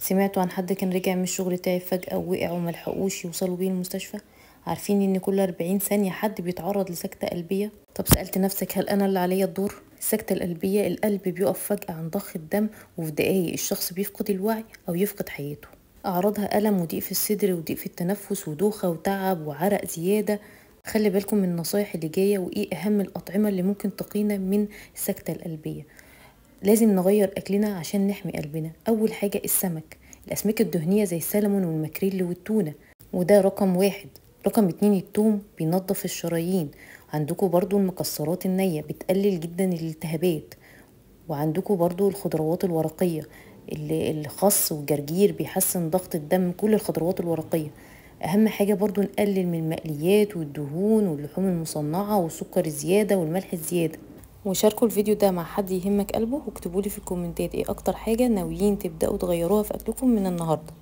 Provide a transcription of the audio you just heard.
سمعتوا عن حد كان رجع من الشغل تعب فجأة ووقع وملحقوش يوصلوا بيه المستشفى؟ عارفين ان كل 40 ثانية حد بيتعرض لسكتة قلبية؟ طب سألت نفسك هل انا اللي عليا الدور؟ السكتة القلبية القلب بيقف فجأة عن ضخ الدم، وفي دقايق الشخص بيفقد الوعي او يفقد حياته. اعراضها ألم وضيق في الصدر وضيق في التنفس ودوخة وتعب وعرق زيادة. خلي بالكم من النصايح اللي جاية وايه اهم الأطعمة اللي ممكن تقينا من السكتة القلبية. لازم نغير أكلنا عشان نحمي قلبنا. أول حاجة السمك، الأسماك الدهنية زي السلمون والماكريل والتونة، وده رقم واحد. رقم اتنين التوم بينظف الشرايين. عندكم برضو المكسرات النية بتقلل جدا الالتهابات. وعندكم برضو الخضروات الورقية، الخس والجرجير بيحسن ضغط الدم، كل الخضروات الورقية. أهم حاجة برضو نقلل من المقليات والدهون واللحوم المصنعة والسكر الزيادة والملح الزيادة. وشاركوا الفيديو ده مع حد يهمك قلبه، واكتبولي في الكومنتات ايه اكتر حاجة ناويين تبدأوا تغيروها في اكلكم من النهاردة.